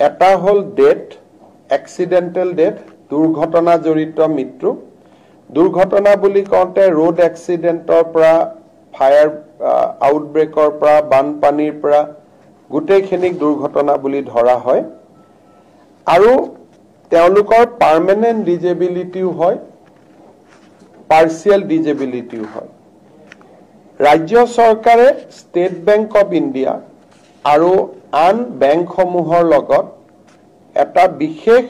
এটা হল death, accidental death, দুৰ্ঘটনা জড়িত মৃত্যু। দুৰ্ঘটনা বুলি কওঁতে ৰোড এক্সিডেন্টৰ পৰা, ফায়াৰ আউটব্ৰেকৰ পৰা, বানপানীৰ পৰা গোটেইখিনিক দুৰ্ঘটনা বুলি ধৰা হয়। আৰু তেওঁলোকৰ পাৰ্মানেন্ট ডিজেবিলিটিও হয়, পাৰ্চিয়েল ডিজেবিলিটিও হয়। ৰাজ্য চৰকাৰে ষ্টেট বেংক অফ ইণ্ডিয়া আৰু আন বেংকসমূহৰ লগত এটা বিশেষ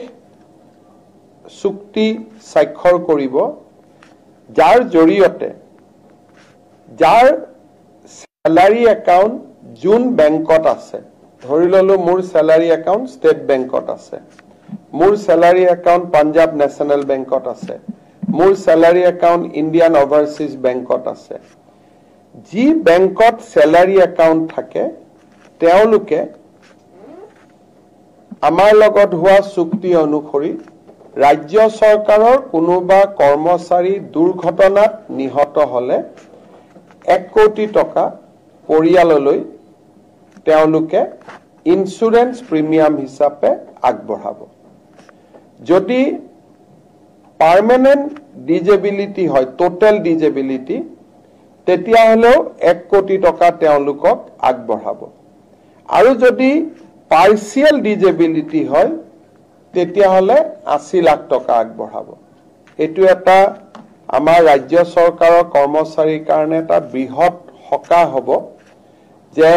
চুক্তি স্বাক্ষৰ কৰিব, যাৰ জৰিয়তে যাৰ স্যালাৰি একাউণ্ট যোন বেংকত আছে, ধৰি ললো মোৰ স্যালাৰি একাউণ্ট ষ্টেট বেংকত আছে, মোৰ স্যালাৰি একাউণ্ট পাঞ্জাব নেশ্যনেল বেংকত আছে, মোৰ স্যালাৰি একাউণ্ট ইণ্ডিয়ান অভাৰচিজ বেংকত আছে। যি বেংকত স্যালাৰি একাউণ্ট থাকে তেওঁলোকে আমাৰ লগত হোৱা চুক্তি অনুসৰি ৰাজ্য চৰকাৰৰ কোনোবা কৰ্মচাৰী দুৰ্ঘটনাত নিহত হলে 1 কোটি টকা পৰিয়াললৈ তেওঁলোকে ইন্সুৰেন্স প্ৰিমিয়াম হিচাপে আগবঢ়াব। যদি পাৰ্মানেন্ট ডিজেবিলিটি হয়, টোটেল ডিজেবিলিটি, তেতিয়াহলেও 1 কোটি টকা তেওঁলোকক আগবঢ়াব। আৰু যদি পাৰ্চিয়েল ডিজেবিলিটি হয় তেতিয়াহলে 80 লাখ টকা আগবঢ়াব। এইটো এটা আমাৰ ৰাজ্য চৰকাৰৰ কৰ্মচাৰীৰ কাৰণে এটা বৃহৎ সকাহ হ'ব যে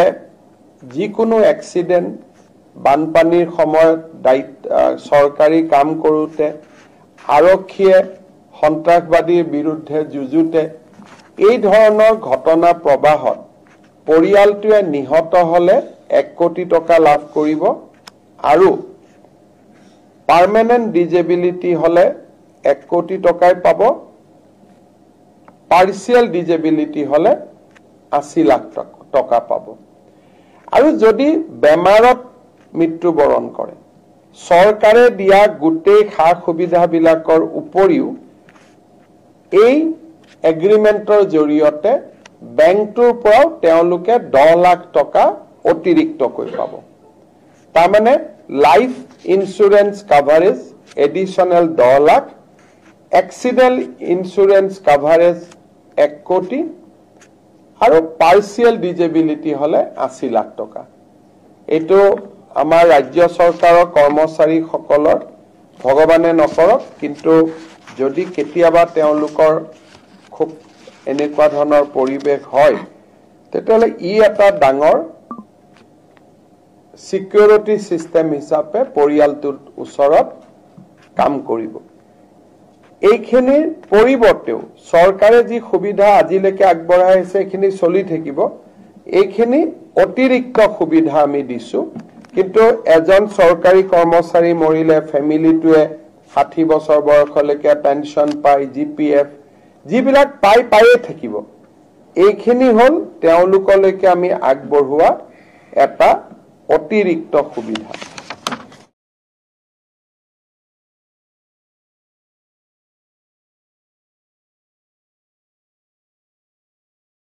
যিকোনো এক্সিডেন্ট, বানপানীৰ সময়ত চৰকাৰী কাম কৰোঁতে, আৰক্ষীয়ে সন্ত্ৰাসবাদীৰ বিৰুদ্ধে যুঁজোতে এই ধৰণৰ ঘটনা প্ৰবাহত পৰিয়ালটোৱে নিহত হলে 1 কোটি টকা লাভ কৰিব আৰু পাৰ্মানেন্ট ডিজেবিলিটি হলে 1 কোটি টকাই পাব, পাৰ্চিয়েল ডিজেবিলিটি হলে 80 লাখ টকা পাব। আৰু যদি বেমাৰত মৃত্যুবৰণ কৰে, চৰকাৰে দিয়া গোটেই সা সুবিধাবিলাকৰ উপৰিও এই এগ্ৰিমেন্টৰ জৰিয়তে বেংকটোৰ পৰাও তেওঁলোকে 10 লাখ টকা অতিৰিক্তকৈ পাব। তাৰমানে life insurance coverage additional 10 lakh, accident insurance coverage 1 কোটি আৰু পাৰ্চিয়েল ডিজেবিলিটি হলে 80 লাখ টকা। এইটো আমাৰ ৰাজ্য চৰকাৰৰ কৰ্মচাৰীসকলৰ ভগৱানে নকৰক, কিন্তু যদি কেতিয়াবা তেওঁলোকৰ খুব এনেকুৱা ধৰণৰ পৰিৱেশ হয় তেতিয়াহলে ই এটা ডাঙৰ সিকিউৰিটি সিস্টেম হিচাপে পৰিয়ালটোৰ ওচৰত কাম কৰিব। এইখিনিৰ পৰিৱৰ্তেও চৰকাৰে যি সুবিধা আজিলৈকে আগবঢ়াই আছে এইখিনি চলি থাকিব। এইখিনি অতিৰিক্ত সুবিধা আমি দিছো, কিন্তু এজন চৰকাৰী কৰ্মচাৰী মৰিলে ফেমিলিটোৱে 60 বছৰ বয়সলৈকে পেনশন পায়, জিপিএফ যিবিলাক পায়ে থাকিব। এইখিনি হল তেওঁলোকলৈকে আমি আগবঢ়োৱা এটা অতিৰিক্ত সুবিধা।